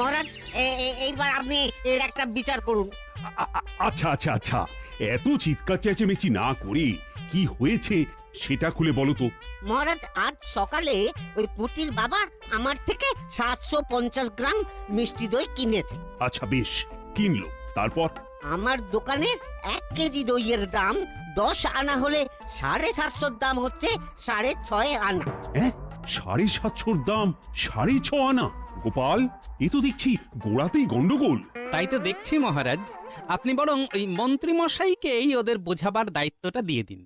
মহারাজ এইবার আপনি এর একটা বিচার করুন। আচ্ছা আচ্ছা আচ্ছা, এত চিৎকার চেঁচেমেচি না করে কি হয়েছে সেটা খুলে বলো তো। মহারাজ আজ সকালে ওই পুটির বাবা আমার থেকে 750 গ্রাম মিষ্টি দই কিনেছে। আচ্ছা বেশ, কিনলো, তারপর? আমার দোকানের 1 কেজি দইয়ের দাম 10 আনা হলে 750 দাম হচ্ছে 6.5 আনা। 750 দাম 6.5 আনা? গোপাল, এ তো দেখছি গোড়াতেই গন্ডগোল। তাই তো দেখছি মহারাজ, আপনি বরং ওই মন্ত্রী মশাইকেই ওদের বোঝাবার দায়িত্বটা দিয়ে দিন।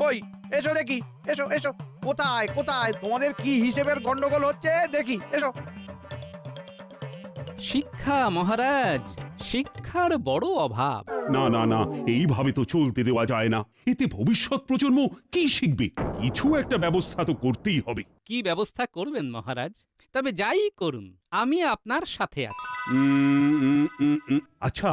কই এসো দেখি, এসো এসো। কোথায় কোথায় তোমাদের কি হিসেবের গন্ডগোল হচ্ছে দেখি, এসো। শিক্ষা মহারাজ, শিক্ষার বড় অভাব। না না না, এইভাবে তো চলতে দেওয়া যায় না। এতে ভবিষ্যৎ প্রজন্ম কি শিখবে? কিছু একটা ব্যবস্থা তো করতেই হবে। কি ব্যবস্থা করবেন মহারাজ? তবে যাই করুন, আমি আপনার সাথে আছি। আচ্ছা,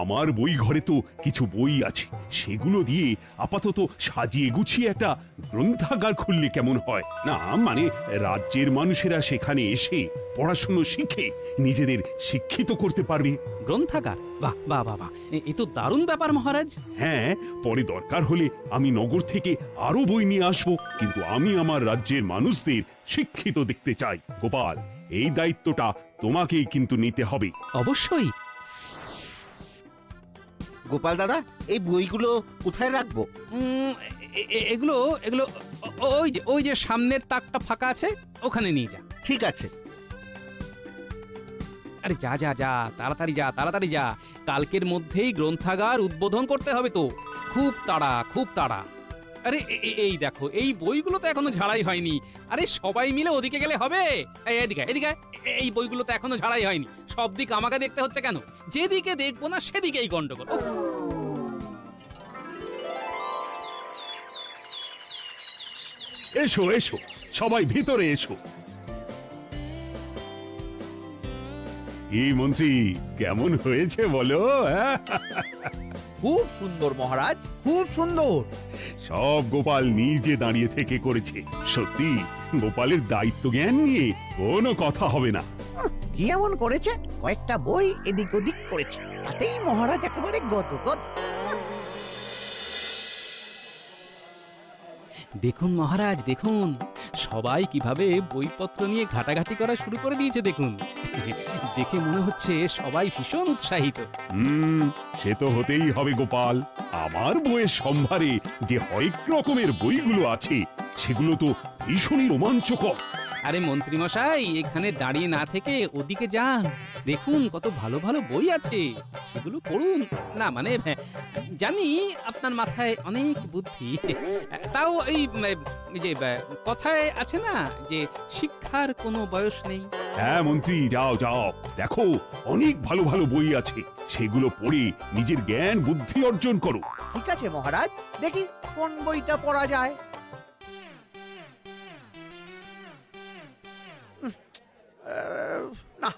আমার বই ঘরে তো কিছু বই আছে, সেগুলো দিয়ে আপাতত সাজিয়ে গুছিয়ে একটা গ্রন্থাগার খুললে কেমন হয়? না মানে, রাজ্যের মানুষেরা সেখানে এসে পড়াশুনো শিখে নিজেদের শিক্ষিত করতে পারবে। গ্রন্থাগার? বাহ বাহ বাহ বাহ, এ তো দারুণ ব্যাপার মহারাজ। হ্যাঁ, পরে দরকার হলে আমি নগর থেকে আরো বই নিয়ে আসবো, কিন্তু আমি আমার রাজ্যের মানুষদের শিক্ষিত দেখতে চাই। গোপাল, এই দায়িত্বটা তোমাকেই কিন্তু নিতে হবে। অবশ্যই। গোপাল দাদা, এই বইগুলো কোথায় রাখবো? এগুলো এগুলো ওই যে সামনের তাকটা ফাঁকা আছে, ওখানে নিয়ে যা। ঠিক আছে। আরে যা যা যা, তাড়াতাড়ি যা, তাড়াতাড়ি যা। কালকের মধ্যেই গ্রন্থাগার উদ্বোধন করতে হবে তো। খুব তাড়া, খুব তাড়া। আরে এই দেখো, এই বইগুলো তো এখনো ঝাড়াই হয়নি। আরে সবাই মিলে ওদিকে গেলে হবে? এদিকে এদিকে, এই বইগুলো তো এখনো ঝাড়াই হয়নি। সব দিক আমাকে দেখতে হচ্ছে কেন? যেদিকে দেখবো না সেদিকেই গন্ডগোল। এসো এসো, সবাই ভিতরে এসো। এই মন্ত্রী, কেমন হয়েছে বলো? খুব সুন্দর মহারাজ, খুব সুন্দর। সব গোপাল নিজে দাঁড়িয়ে থেকে করেছে। সত্যি গোপালের দায়িত্ব জ্ঞান নিয়ে কোনো কথা হবে না। কি এমন করেছে? কয়েকটা বই এদিক ওদিক করেছে, তাতেই মহারাজ একেবারে গদগদ। দেখুন মহারাজ, দেখুন সবাই কিভাবে বইপত্র নিয়ে ঘাটাঘাটি করা শুরু করে দিয়েছে। দেখুন, দেখে মনে হচ্ছে সবাই ভীষণ উৎসাহিত। সে তো হতেই হবে গোপাল। আমার বইয়ের সম্ভারে যে হরেক রকমের বইগুলো আছে, সেগুলো তো ভীষণই রোমাঞ্চকর। আরে মন্ত্রী মশাই, এখানে দাঁড়িয়ে না থেকে ওদিকে যান। দেখুন কত ভালো ভালো বই আছে, সেগুলো পড়ুন। না মানে, জানি আপনার মাথায় অনেক বুদ্ধি, তাও এই যে কথায় আছে না যে শিক্ষার কোনো বয়স নেই। হ্যাঁ মন্ত্রী, যাও যাও, দেখো অনেক ভালো ভালো বই আছে, সেগুলো পড়ে নিজের জ্ঞান বুদ্ধি অর্জন করো। ঠিক আছে মহারাজ, দেখি কোন বইটা পড়া যায়। না,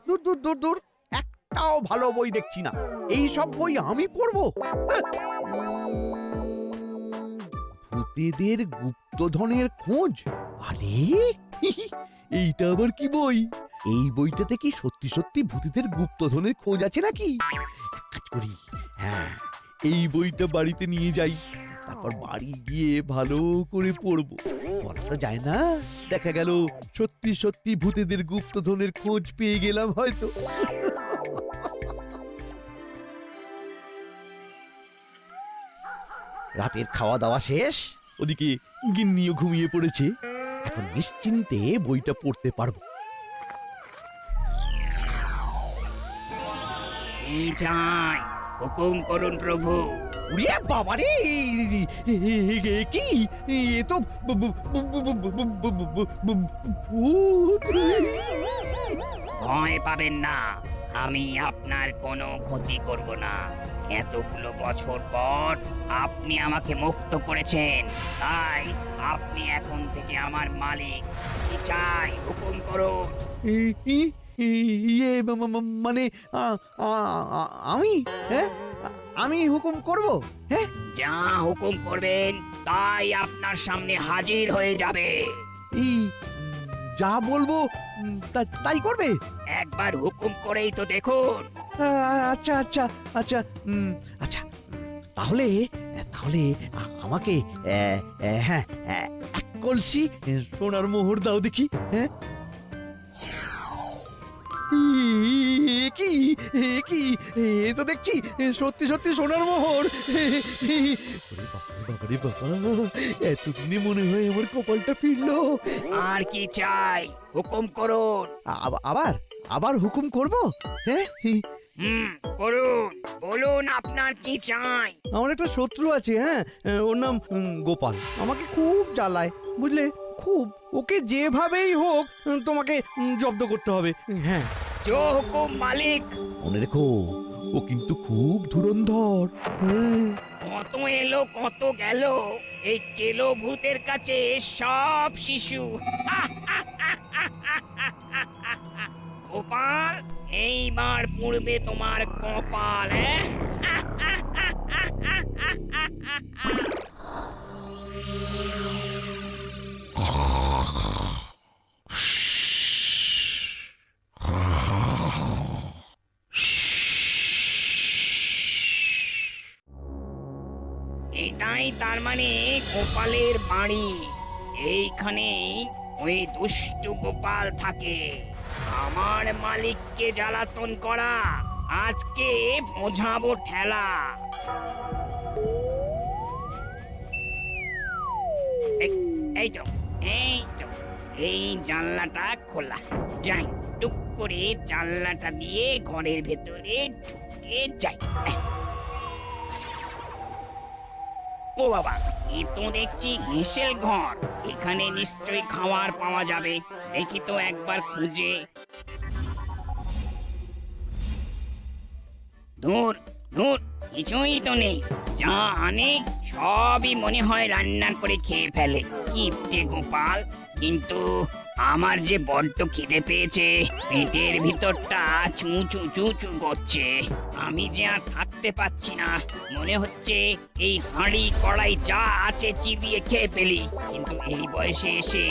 দূর দূর দূর দূর, একটাও ভালো বই দেখছি না। এই সব বই আমি পড়বো? ভূতেদের গুপ্তধনের খোঁজ? আরে এইটা আবার কি বই? এই বইটাতে কি সত্যি সত্যি ভূতেদের গুপ্তধনের খোঁজ আছে নাকি? এক কাজ করি, হ্যাঁ, এই বইটা বাড়িতে নিয়ে যাই, তারপর বাড়ি গিয়ে ভালো করে পড়বো। বলা তো যায় না, দেখা গেল সত্যি সত্যি ভূতেদের গুপ্তধনের খোঁজ পেয়ে গেলাম হয়তো। রাতের খাওয়া দাওয়া শেষ, ওদিকে গিন্নিও ঘুমিয়ে পড়েছে। এখন নিশ্চিন্তে বইটা পড়তে পারবো। কি চাই? হুকুম করুন প্রভু। উড়িয়া বাবারে, কি এ তো ভূত রে! ভয় পাবেন না, আমি আপনার কোনো ক্ষতি করব না। এতগুলো বছর পর আপনি আমাকে মুক্ত করেছেন, তাই আপনি এখন থেকে আমার মালিক। কি চাই? হুকুম করুন। ইয়ে মানে আমি, হ্যাঁ, আমি হুকুম করব? হ্যাঁ, যা হুকুম করবেন তাই আপনার সামনে হাজির হয়ে যাবে। এই যা বলবো তাই করবে? একবার হুকুম করেই তো দেখুন। আচ্ছা আচ্ছা আচ্ছা আচ্ছা তাহলে তাহলে আমাকে হ্যাঁ এক কলসি সোনার মোহর দাও দেখি। হ্যাঁ কি কি এ তো দেখছি সত্যি সত্যি সোনার মোহর। বাবারে বাবা, এতদিনে মনে হয় আমার কপালটা ফিরলো। আর কি চাই, হুকুম করুন। আবার আবার হুকুম করব? হ্যাঁ করুন, বলুন আপনার কি চাই। আমার একটা শত্রু আছে, হ্যাঁ ওর নাম গোপাল। আমাকে খুব জ্বালায়, বুঝলে, খুব। ওকে যেভাবেই হোক তোমাকে জব্দ করতে হবে। হ্যাঁ জো হুকুম মালিক। মনে রেখো, ও কিন্তু খুব ধুরন্ধর। হ্যাঁ কত এলো কত গেল, এই কেলো ভূতের কাছে সব শিশু। গোপাল, এইবার পূর্বে তোমার কপাল। এটাই তার মানে গোপালের বাড়ি। এইখানেই ওই দুষ্টু গোপাল থাকে। আমার মালিককে জ্বালাতন করা, আজকে বোঝাবো ঠেলা। এই তো এই জানলাটা খোলা। যাই, টুক করে জানলাটা দিয়ে ঘরের ভেতরে ঢুকে যাই। ও বাবা, এ তো দেখছি হেঁসেল ঘর। এখানে নিশ্চয়ই খাবার পাওয়া যাবে। দেখি তো একবার খুঁজে। দূর দূর, কিছুই তো নেই। যা আনে সবই মনে হয় রান্না করে খেয়ে ফেলে। কিপটে গোপাল। কিন্তু আমার যে বড্ড খিদে পেয়েছে, পেটের ভিতরটা চু চু চু চু করছে। আমি যে আর থাকতে পারছি না, মনে হচ্ছে এই হাঁড়ি কড়াই যা আছে চিবিয়ে খেয়ে ফেলি। কিন্তু এই বয়সে এসে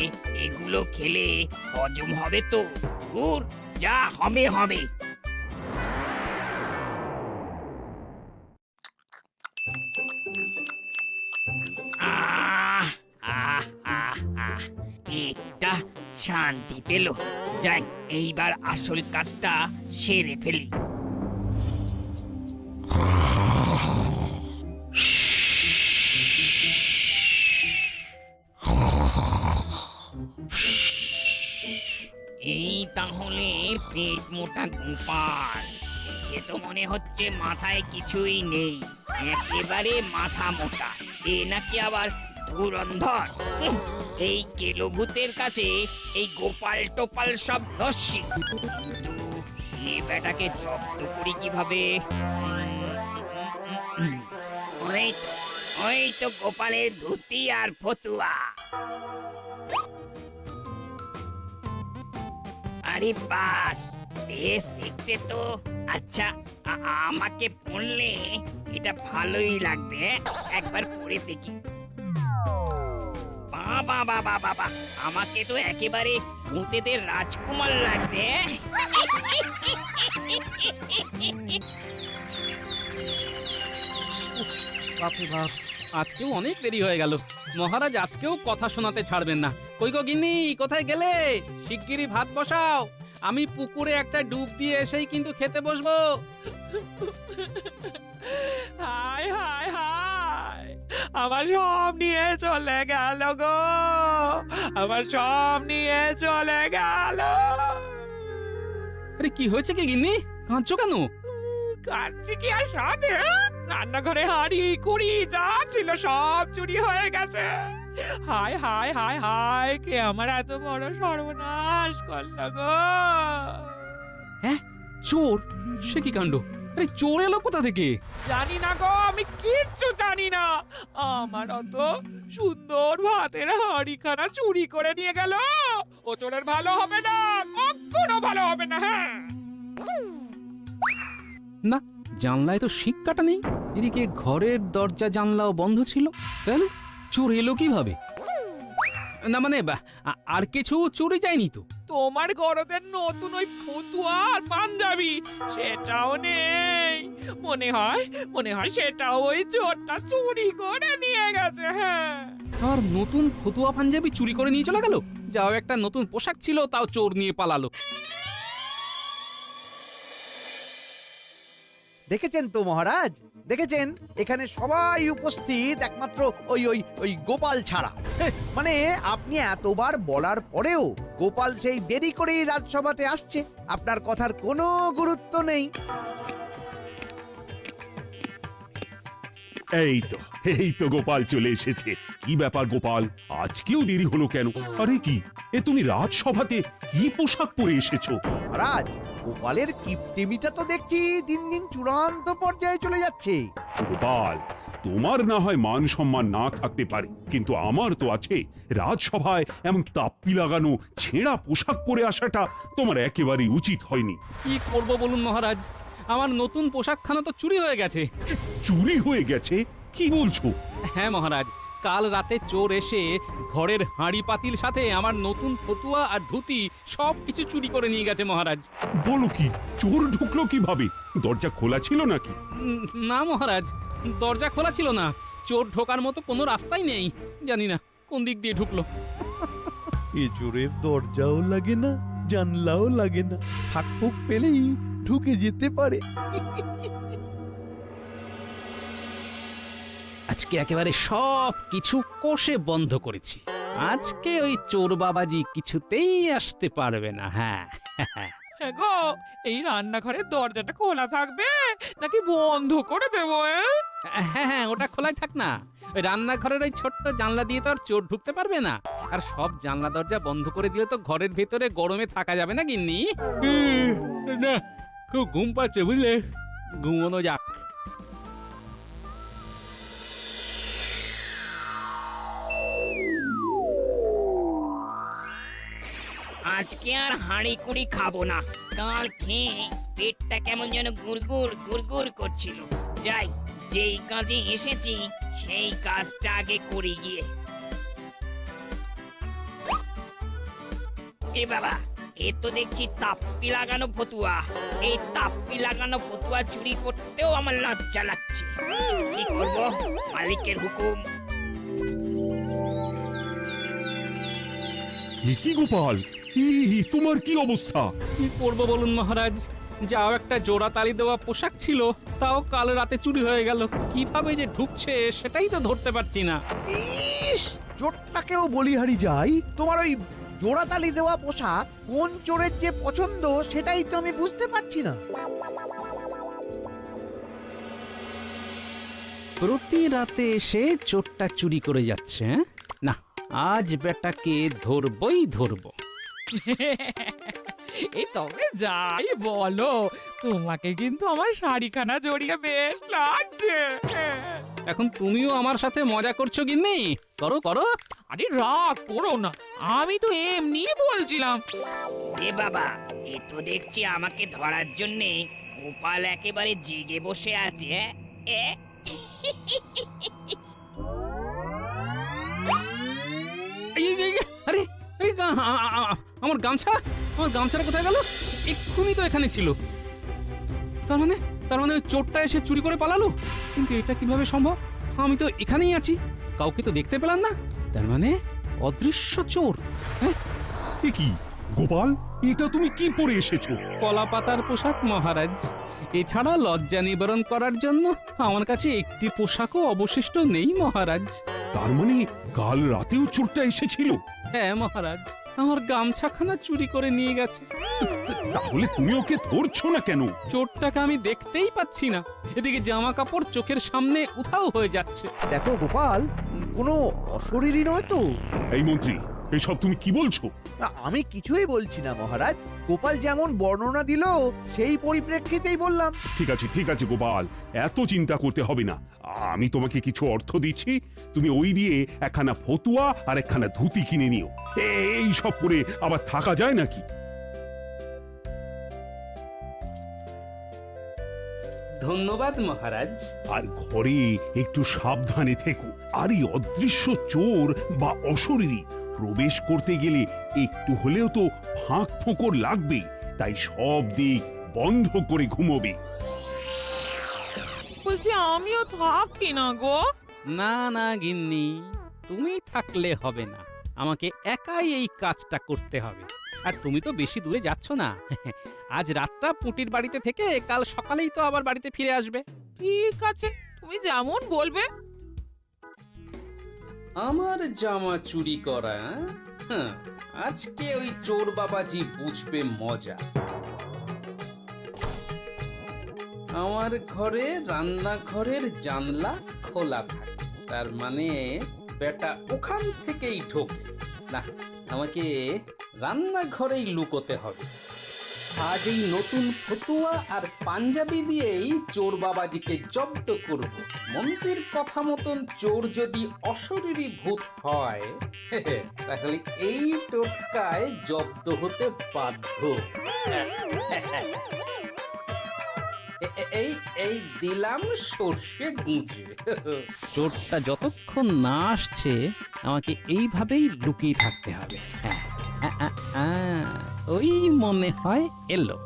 এগুলো খেলে হজম হবে তো? দূর, যা হবে হবে। একটা শান্তি পেল। যাই, এইবার আসল কাজটা সেরে ফেলি। এই তাহলে পেট মোটা গোপাল। এ তো মনে হচ্ছে মাথায় কিছুই নেই, একেবারে মাথা মোটা। এ নাকি আবার ধুরন্ধর। এই কেলো ভূতের কাছে এই গোপাল টোপাল সব নস্যি। কিন্তু এই বেটাকে জব্দ করি কিভাবে? ওই তো গোপালের ধুতি আর ফতুয়া। আরে বাস, বেশ দেখতে তো। আচ্ছা, আমাকে পড়লে এটা ভালোই লাগবে। একবার পরে দেখি। বাবা বাবা বাবা, আমাকে তো একেবারে ভূতেদের রাজকুমার লাগছে। বাপরে বাপ, আজকেও অনেক দেরি হয়ে গেল। মহারাজ আজকেও কথা শোনাতে ছাড়বেন না। কই গো গিন্নি, কোথায় গেলে? শিগগিরই ভাত বসাও। আমি পুকুরে একটা ডুব দিয়ে এসেই কিন্তু খেতে বসবো। হায় হায় হায়, আমার সব নিয়ে চলে গেল গো, আমার সব নিয়ে চলে গেল। আরে কি হয়েছে কি গিন্নি, কাঁদছো কেন? কাচ্ছি কি আর সাধে? রান্নাঘরে হাঁড়ি কুড়ি যা ছিল সব চুরি হয়ে গেছে। হায় হায় হায় হায়, কে আমার এত বড় সর্বনাশ করলো গো। হ্যাঁ, চোর? সে কি কাণ্ড! আরে চোর এলো কোথা থেকে? জানি না গো, আমি কিচ্ছু জানি না। আমার অত সুন্দর ভাতের হাঁড়িখানা চুরি করে নিয়ে গেল। ও চোরের ভালো হবে না, কখনো ভালো হবে না। হ্যাঁ, না, জানলায় তো শিক কাটা নেই। এদিকে ঘরের দরজা জানলাও বন্ধ ছিল। তাহলে চোর এলো কিভাবে? না মানে আর কিছু চুরি যায়নি তো? তোমার গরদের নতুন ওই ফতুয়া আর পাঞ্জাবি সেটাও নেই। মনে হয় সেটাও ওই চোরটা চুরি করে নিয়ে গেছে। হ্যাঁ, আর নতুন ফতুয়া পাঞ্জাবি চুরি করে নিয়ে চলে গেল? যাও, একটা নতুন পোশাক ছিল তাও চোর নিয়ে পালালো। দেখেছেন তো মহারাজ, দেখেছেন এখানে সবাই উপস্থিত একমাত্র ওই ওই ওই গোপাল ছাড়া। মানে আপনি এতবার বলার পরেও গোপাল সেই দেরি করেই রাজসভাতে আসছে, আপনার কথার কোনো গুরুত্ব নেই। এই তো গোপাল চলে এসেছে। কি ব্যাপার গোপাল, আজকেও দেরি হলো কেন? আরে কি তুমি রাজসভাতে কি পোশাক পরে এসেছো? মহারাজ, গোপালের কিপটেমিটা তো দেখছি দিন দিন চূড়ান্ত পর্যায়ে চলে যাচ্ছে। গোপাল, তোমার না হয় মান সম্মান না থাকতে পারে, কিন্তু আমার তো আছে। রাজসভায় এমন তাপ্পি লাগানো ছেঁড়া পোশাক পরে আসাটা তোমার একেবারেই উচিত হয়নি। কি করব বলুন মহারাজ, আমার নতুন পোশাকখানা তো চুরি হয়ে গেছে। চুরি হয়ে গেছে? কি বলছো? হ্যাঁ মহারাজ, কাল রাতে চোর এসে ঘরের হাঁড়ি পাতিল সাথে আমার নতুন ফতুয়া আর ধুতি সব কিছু চুরি করে নিয়ে গেছে মহারাজ। বলো কি, চোর ঢুকলো কিভাবে? দরজা খোলা ছিল নাকি? না মহারাজ, দরজা খোলা ছিল না। চোর ঢোকার মতো কোনো রাস্তাই নেই, জানি না কোন দিক দিয়ে ঢুকলো। এ চোরের দরজাও লাগে না, জানলাও লাগে না, ফাঁক ফুক পেলেই ঢুকে যেতে পারে। আজকে একেবারে সব কিছু কষে বন্ধ করেছি। আজকে ওই চোর বাবাজি কিছুতেই আসতে পারবে না। হ্যাঁ হ্যাঁ গো, এই রান্নাঘরের দরজাটা খোলা থাকবে নাকি বন্ধ করে দেবো? হ্যাঁ হ্যাঁ, ওটা খোলাই থাক না। ওই রান্নাঘরের ওই ছোট্ট জানলা দিয়ে তো আর চোর ঢুকতে পারবে না। আর সব জানলা দরজা বন্ধ করে দিলে তো ঘরের ভেতরে গরমে থাকা যাবে না গিন্নি। না, খুব ঘুম পাচ্ছে বুঝলে, ঘুমোনো যাক। আজকে আর হাঁড়ি কুড়ি খাবো না। কাল খেয়ে পেটটা কেমন যেন গুড়গুড় গুড়গুড় করছিল। যাই, যেই কাজে এসেছি সেই কাজটা আগে করি গিয়ে। এ বাবা, এ তো দেখছি তাপ্পি লাগানো ফতুয়া। এই তাপ্পি লাগানো ফতুয়া চুরি করতেও আমার লজ্জা লাগছে। কি করব, মালিকের হুকুম। কি গোপাল, তোমার কি অবস্থা? কি করবো বলুন মহারাজ, যাও একটা জোড়া তালি দেওয়া পোশাক ছিল তাও কাল রাতে চুরি হয়ে গেল। কিভাবে যে ঢুকছে সেটাই তো ধরতে পারছি না। ইস, চোরটাকেও বলিহারি যায়। তোমার ওই জোড়াতালি দেওয়া পোশাক কোন চোরের যে পছন্দ সেটাই তো আমি বুঝতে পারছি না। প্রতি রাতে এসে চোরটা চুরি করে যাচ্ছে। না, আজ বেটাকে ধরবই ধরবো। এই তবে যাই বলো, তোমাকে কিন্তু আমার শাড়িখানা জড়িয়ে বেশ লাগছে। এখন তুমিও আমার সাথে মজা করছো গিন্নি? করো করো। আরে রাগ করো না, আমি তো এমনি বলছিলাম। এ বাবা, এ তো দেখছি আমাকে ধরার জন্য গোপাল একেবারে জেগে বসে আছে। আরে আমার গামছাটা কোথায় গেল? এক্ষুনি তো এখানে ছিল। তার মানে চোরটা এসে চুরি করে পালালো। কিন্তু এটা কিভাবে সম্ভব? আমি তো এখানেই আছি, কাউকে তো দেখতে পেলাম না। তার মানে অদৃশ্য চোর। হ্যাঁ, কি গোপাল, এটা তুমি কি পরে এসেছো? কলা পাতার পোশাক মহারাজ। এছাড়া লজ্জা নিবারণ করার জন্য আমার কাছে একটি পোশাকও অবশিষ্ট নেই মহারাজ। তার মানে কাল রাতেও চোরটা এসেছিল? হ্যাঁ মহারাজ, আমার গামছাখানা চুরি করে নিয়ে গেছে। তাহলে তুমি ওকে ধরছো না কেন? চোরটাকে আমি দেখতেই পাচ্ছি না। এদিকে জামা কাপড় চোখের সামনে উধাও হয়ে যাচ্ছে। দেখো গোপাল, কোনো অশরীরী নয় তো? এই মন্ত্রী, এসব তুমি কি বলছো? না, আমি কিছুই বলছি না মহারাজ। গোপাল যেমন বর্ণনা দিল সেই পরিপ্রেক্ষিতেই বললাম। ঠিক আছে গোপাল, এত চিন্তা করতে হবে না। আমি তোমাকে কিছু অর্থ দিচ্ছি, তুমি ওই দিয়ে একখানা ফতুয়া আর একখানা ধুতি কিনে নিও। এই সব পরে আবার থাকা যায় নাকি? ধন্যবাদ মহারাজ। আর ঘরে একটু সাবধানে থেকো। আর এই অদৃশ্য চোর বা অশরীরী প্রবেশ করতে গেলে একটু হলেও তো ফাঁক ফোঁকর লাগবেই, তাই সব দিক বন্ধ করে ঘুমোবে। বলছি আমিও থাকি না গো। না না গিন্নি, তুমি থাকলে হবে না, আমাকে একাই এই কাজটা করতে হবে। আর তুমি তো বেশি দূরে যাচ্ছ না। আজ রাতটা পুটির বাড়িতে থেকে কাল সকালেই তো আবার বাড়িতে ফিরে আসবে। ঠিক আছে, তুমি যেমন বলবে। আমার জামা চুরি করা? হ্যাঁ, আজকে ওই চোর বাবাজি বুঝবে মজা। আমার ঘরে রান্নাঘরের জানলা খোলা থাকে, তার মানে বেটা ওখান থেকেই ঢোকে না। আমাকে রান্নাঘরেই লুকোতে হবে। আজ এই নতুন ফতুয়া আর পাঞ্জাবি দিয়েই চোর বাবাজিকে জব্দ করব। মন্ত্রীর কথা মতন চোর যদি অশরীরী ভূত হয়, তাহলে এই টোটকায় জব্দ হতে বাধ্য। এই এই দিলাম সর্ষে গুঁজে। চোরটা যতক্ষণ না আসছে আমাকে এইভাবেই লুকিয়ে থাকতে হবে। হ্যাঁ, ওই মনে হয় এলো।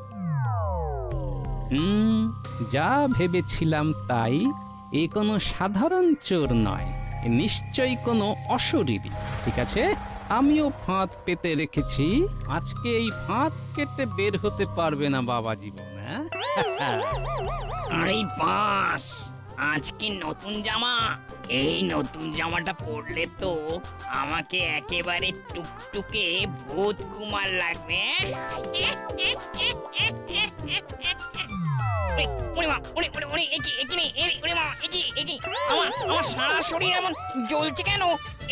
যা ভেবেছিলাম তাই, এ কোনো সাধারণ চোর নয়, এ নিশ্চয়ই কোনো অশরীরী। ঠিক আছে, আমিও ফাঁদ পেতে রেখেছি, আজকে এই ফাঁদ কেটে বের হতে পারবে না বাবা জীবন। আরে বাস, আজকে নতুন জামা। এই নতুন জামাটা পরলে তো আমাকে একেবারে টুকটুকে ভূত কুমার লাগবে। আমার সারা শরীর এমন জ্বলছে কেন?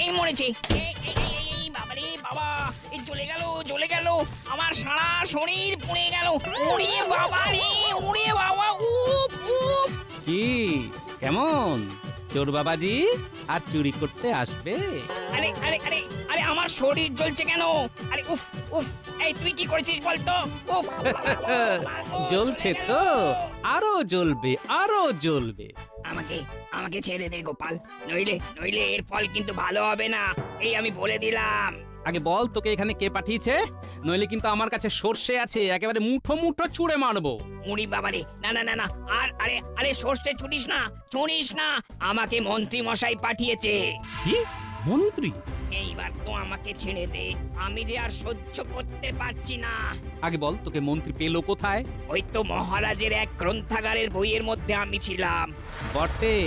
এই মরেছে, বাবারে বাবা, এই জ্বলে গেল, আমার সারা শরীর পুড়ে গেল। ওরে বাবা রে, ওরে বাবা, উফ উফ। কি কেমন চোর বাবাজি আর চুরি করতে আসবে? আরে আরে আরে আরে, আমার শরীর জ্বলছে কেন? আরে উফ উফ, এই তুই কি করেছিস বলতো? উফ, জ্বলছে তো, আরো জ্বলবে, আরো জ্বলবে। আমাকে আমাকে ছেড়ে দে গোপাল, নইলে নইলে এর ফল কিন্তু ভালো হবে না, এই আমি বলে দিলাম। আগে বল তোকে এখানে কে পাঠিয়েছে, নইলে কিন্তু আমার কাছে সর্ষে আছে, একেবারে মুঠো মুঠো ছুঁড়ে মারবো। উড়ি বাবারে, না না না না, আর আরে আরে সর্ষে ছুটিস না, আমাকে মন্ত্রী মশাই পাঠিয়েছে। কি মন্ত্রী? এইবার তো আমাকে ছেড়ে দে, আমি যে আর সহ্য করতে পারছি না। আগে বল তোকে মন্ত্রী পেলো কোথায়? ওই তো মহারাজের এক গ্রন্থাগারের বইয়ের মধ্যে আমি ছিলাম। বটে,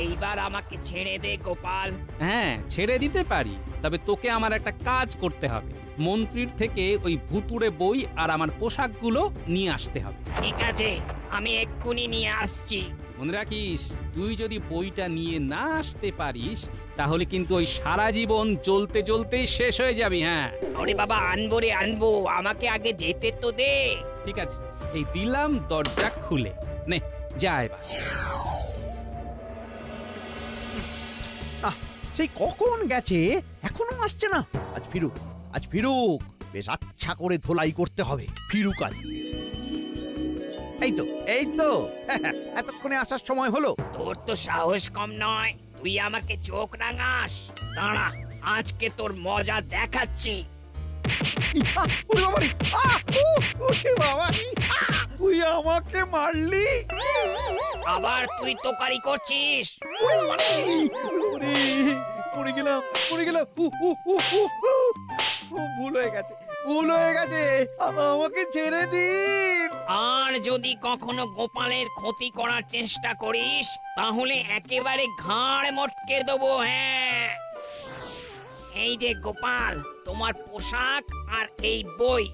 এইবার আমাকে ছেড়ে দে গোপাল। হ্যাঁ ছেড়ে দিতে পারি, তবে তোকে আমার একটা কাজ করতে হবে। মন্ত্রীর থেকে ওই ভুতুড়ে বই আর আমার পোশাকগুলো নিয়ে আসতে হবে। ঠিক আছে, আমি এক্ষুনি নিয়ে আসছি। মনে রাখিস, তুই যদি বইটা নিয়ে না আসতে পারিস তাহলে কিন্তু ওই সারা জীবন জ্বলতে জ্বলতেই শেষ হয়ে যাবি। হ্যাঁ ওরে বাবা, আনবো রে আনবো, আমাকে আগে যেতে তো দে। ঠিক আছে, এই দিলাম দরজা খুলে, নে যা এবার। সেই কখন গেছে, এখনো আসছে না। আজ ফিরুক, বেশ আচ্ছা করে ধোলাই করতে হবে। ফিরুক আজ। এই তো এতক্ষণে আসার সময় হলো। তোর তো সাহস কম নয়, তুই আমাকে চোখ রাঙাস। দাঁড়া, আজকে তোর মজা দেখাচ্ছি। ওরে বাবারে, ওরে বাবারে, তুই আমাকে মারলি? আবার তুই তোকারি করছিস? ওরে বাবারে, ওরে, পড়ে গেলাম। ভুল হয়ে গেছে, আমাকে ছেড়ে দিন। আর যদি কখনো গোপালের ক্ষতি করার চেষ্টা করিস তাহলে একেবারে ঘাড় মটকে দেবো। হ্যাঁ, এই যে গোপাল, তোমার পোশাক আর এই বই।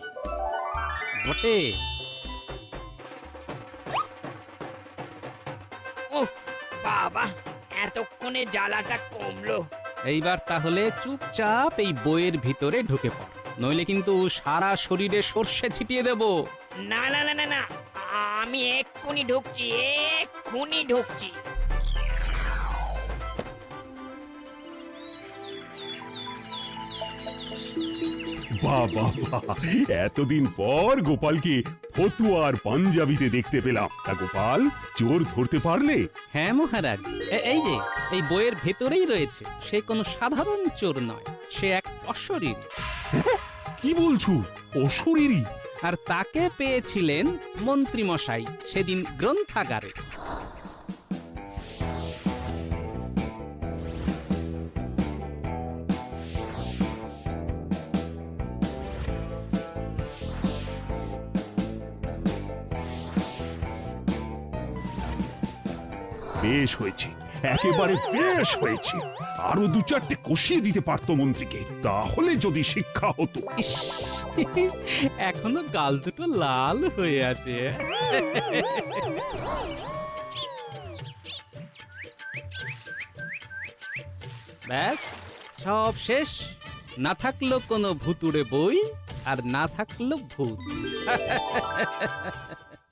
বটে, উফ বাবা, এতক্ষণে জ্বালাটা কমলো। এইবার তাহলে চুপচাপ এই বইয়ের ভিতরে ঢুকে পড়, নইলে কিন্তু সারা শরীরে সর্ষে ছিটিয়ে দেব। না না না না না, আমি এক্ষুনি ঢুকছি। বাহ বাহ বাহ, এতদিন পর গোপালকে ফতুয়া আর পাঞ্জাবিতে দেখতে পেলাম। তা গোপাল, চোর ধরতে পারলে? হ্যাঁ মহারাজ, এই যে এই বইয়ের ভেতরেই রয়েছে, সে কোনো সাধারণ চোর নয়। সে এক অশরীর, কি বলছো? অশরীরী? আর তাকে পেয়েছিলেন মন্ত্রীমশাই সেদিন গ্রন্থাগারে। বেশ হয়েছে, একেবারে বেশ হয়েছে। আরো দু চারটে কষিয়ে দিতে পারতো মন্ত্রীকে, তাহলে যদি শিক্ষা হতো। ইস, এখনো গাল দুটো লাল হয়ে আছে। ব্যাস, সব শেষ। না থাকলো কোনো ভুতুড়ে বই, আর না থাকলো ভূত।